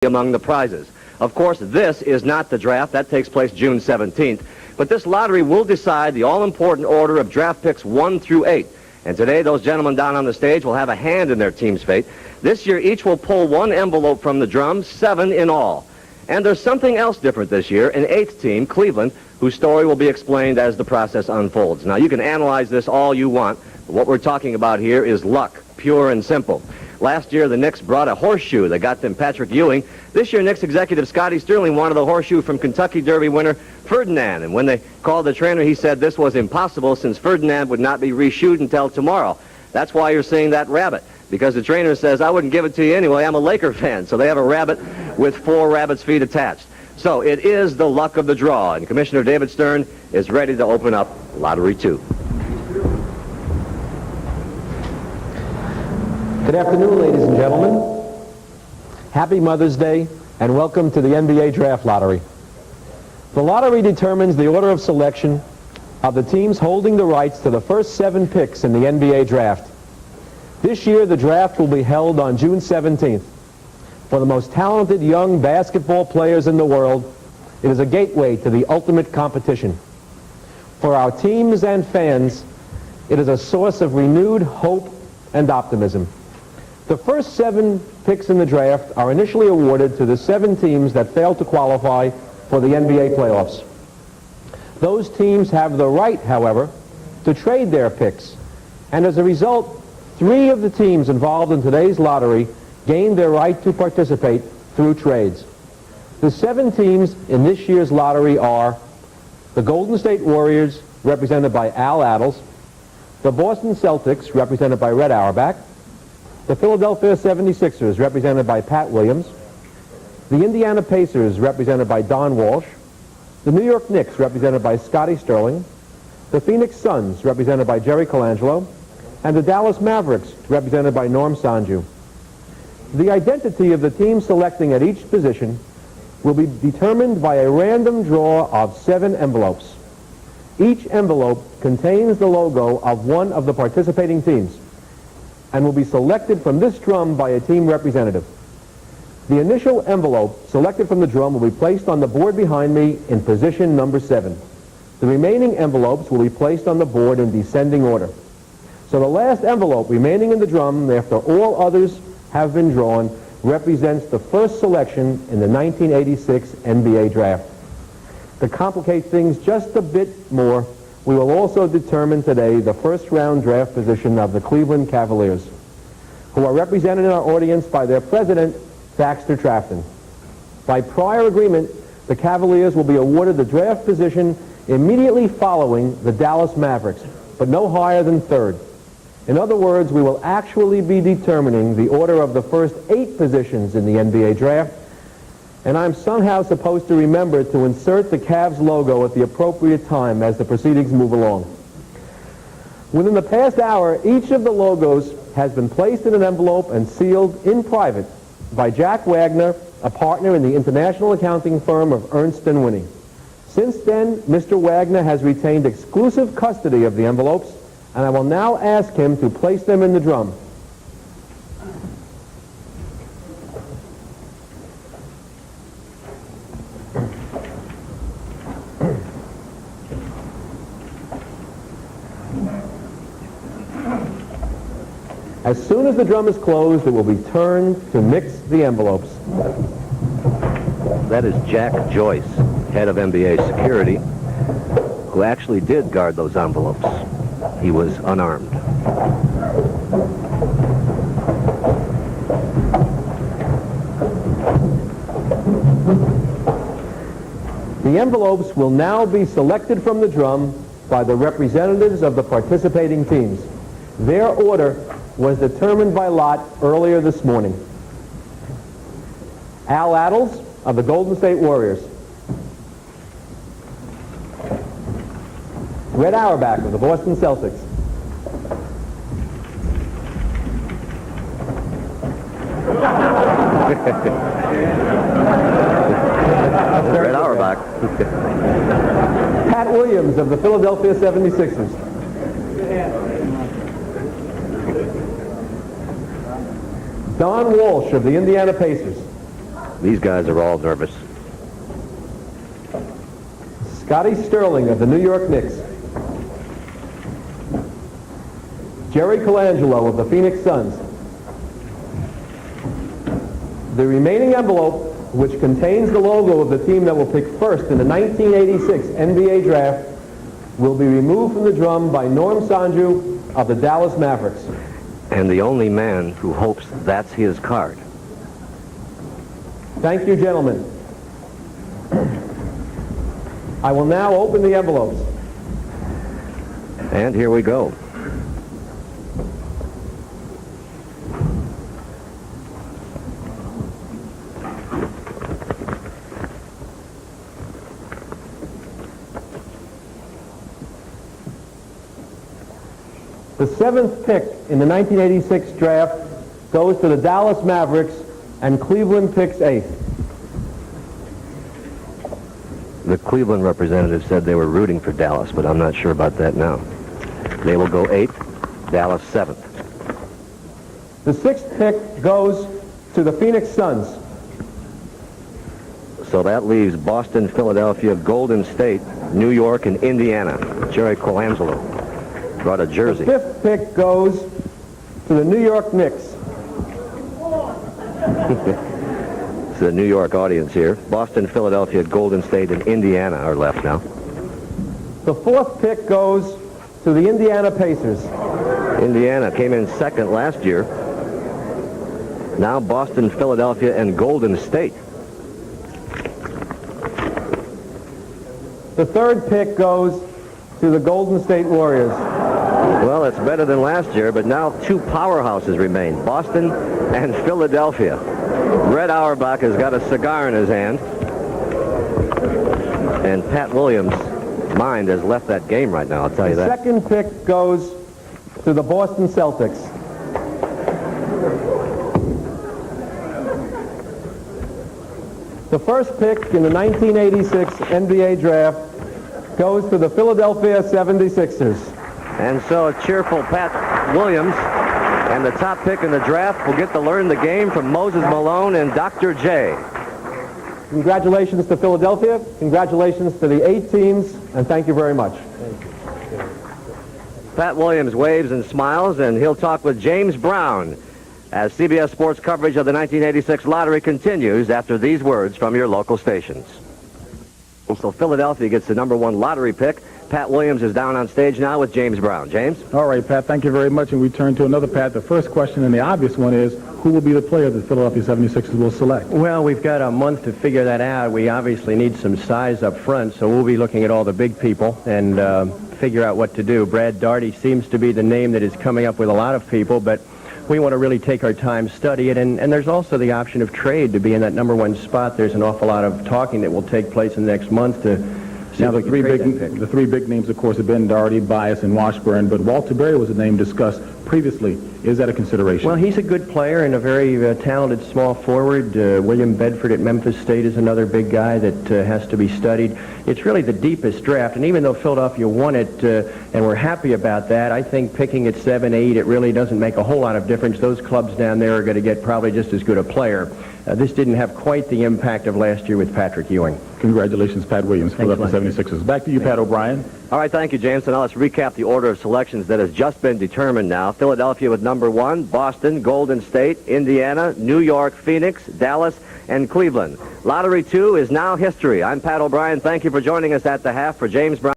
among the prizes. Of course, this is not the draft. That takes place June 17th. But this lottery will decide the all-important order of draft picks 1 through 8. And today, those gentlemen down on the stage will have a hand in their team's fate. This year, each will pull one envelope from the drum, 7 in all. And there's something else different this year, an 8th team, Cleveland, whose story will be explained as the process unfolds. Now, you can analyze this all you want, but what we're talking about here is luck, pure and simple. Last year, the Knicks brought a horseshoe that got them Patrick Ewing. This year, Knicks executive Scotty Sterling wanted the horseshoe from Kentucky Derby winner Ferdinand. And when they called the trainer, he said this was impossible since Ferdinand would not be reshoed until tomorrow. That's why you're seeing that rabbit, because the trainer says, I wouldn't give it to you anyway. I'm a Laker fan. So they have a rabbit with 4 rabbit's feet attached. So it is the luck of the draw. And Commissioner David Stern is ready to open up Lottery 2. Good afternoon, ladies and gentlemen. Happy Mother's Day, and welcome to the NBA Draft Lottery. The lottery determines the order of selection of the teams holding the rights to the first 7 picks in the NBA Draft. This year, the draft will be held on June 17th. For the most talented young basketball players in the world, it is a gateway to the ultimate competition. For our teams and fans, it is a source of renewed hope and optimism. The first 7 picks in the draft are initially awarded to the 7 teams that failed to qualify for the NBA playoffs. Those teams have the right, however, to trade their picks, and as a result, 3 of the teams involved in today's lottery gained their right to participate through trades. The 7 teams in this year's lottery are the Golden State Warriors, represented by Al Attles, the Boston Celtics, represented by Red Auerbach, the Philadelphia 76ers, represented by Pat Williams, the Indiana Pacers, represented by Don Walsh, the New York Knicks, represented by Scotty Sterling, the Phoenix Suns, represented by Jerry Colangelo, and the Dallas Mavericks, represented by Norm Sanju. The identity of the team selecting at each position will be determined by a random draw of 7 envelopes. Each envelope contains the logo of one of the participating teams and will be selected from this drum by a team representative. The initial envelope selected from the drum will be placed on the board behind me in position number 7. The remaining envelopes will be placed on the board in descending order. So the last envelope remaining in the drum, after all others have been drawn, represents the first selection in the 1986 NBA Draft. To complicate things just a bit more, we will also determine today the first-round draft position of the Cleveland Cavaliers, who are represented in our audience by their president, Thaxter Trafton. By prior agreement, the Cavaliers will be awarded the draft position immediately following the Dallas Mavericks, but no higher than 3rd. In other words, we will actually be determining the order of the first 8 positions in the NBA Draft, and I'm somehow supposed to remember to insert the Cavs logo at the appropriate time as the proceedings move along. Within the past hour, each of the logos has been placed in an envelope and sealed in private by Jack Wagner, a partner in the international accounting firm of Ernst & Winnie. Since then, Mr. Wagner has retained exclusive custody of the envelopes, and I will now ask him to place them in the drum. As soon as the drum is closed, it will be turned to mix the envelopes. That is Jack Joyce, head of NBA security, who actually did guard those envelopes. He was unarmed. The envelopes will now be selected from the drum by the representatives of the participating teams. Their order was determined by lot earlier this morning. Al Attles of the Golden State Warriors. Red Auerbach of the Boston Celtics. Red Auerbach. Pat Williams of the Philadelphia 76ers. Don Walsh of the Indiana Pacers. These guys are all nervous. Scotty Sterling of the New York Knicks. Jerry Colangelo of the Phoenix Suns. The remaining envelope, which contains the logo of the team that will pick first in the 1986 NBA Draft, will be removed from the drum by Norm Sanju of the Dallas Mavericks. And the only man who hopes that's his card. Thank you, gentlemen. I will now open the envelopes. And here we go. The 7th pick in the 1986 draft goes to the Dallas Mavericks, and Cleveland picks 8th. The Cleveland representative said they were rooting for Dallas, but I'm not sure about that now. They will go 8th, Dallas 7th. The 6th pick goes to the Phoenix Suns. So that leaves Boston, Philadelphia, Golden State, New York, and Indiana. Jerry Colangelo brought a jersey. The 5th pick goes to the New York Knicks. It's the New York audience here. Boston, Philadelphia, Golden State, and Indiana are left now. The 4th pick goes to the Indiana Pacers. Indiana came in second last year. Now Boston, Philadelphia, and Golden State. The 3rd pick goes to the Golden State Warriors. Well, it's better than last year, but now two powerhouses remain, Boston and Philadelphia. Red Auerbach has got a cigar in his hand. And Pat Williams' mind has left that game right now, I'll tell you The that. 2nd pick goes to the Boston Celtics. The 1st pick in the 1986 NBA Draft goes to the Philadelphia 76ers. And so a cheerful Pat Williams, and the top pick in the draft will get to learn the game from Moses Malone and Dr. J. Congratulations to Philadelphia. Congratulations to the 8 teams, and thank you very much. Pat Williams waves and smiles, and he'll talk with James Brown as CBS Sports coverage of the 1986 lottery continues after these words from your local stations. So Philadelphia gets the #1 lottery pick. Pat Williams is down on stage now with James Brown. James? All right, Pat, thank you very much. And we turn to another, Pat. The first question, and the obvious one, is who will be the player that Philadelphia 76ers will select? Well, we've got a month to figure that out. We obviously need some size up front, so we'll be looking at all the big people and figure out what to do. Brad Daughtery seems to be the name that is coming up with a lot of people, but we want to really take our time, study it, and there's also the option of trade to be in that #1 spot. There's an awful lot of talking that will take place in the next month to see Now, if we can trade that pick. the three big names, of course, have been Daughtery, Bias, and Washburn, but Walter Berry was a name discussed previously. Is that a consideration? Well, he's a good player and a very talented small forward. William Bedford at Memphis State is another big guy that has to be studied. It's really the deepest draft, and even though Philadelphia won it, and we're happy about that, I think picking at 7, 8, it really doesn't make a whole lot of difference. Those clubs down there are going to get probably just as good a player. This didn't have quite the impact of last year with Patrick Ewing. Congratulations, Pat Williams, Philadelphia 76ers. Back to you, Pat O'Brien. All right, thank you, James. So now let's recap the order of selections that has just been determined now. Philadelphia with #1, Boston, Golden State, Indiana, New York, Phoenix, Dallas, and Cleveland. Lottery 2 is now history. I'm Pat O'Brien. Thank you for joining us at the half. For James Brown.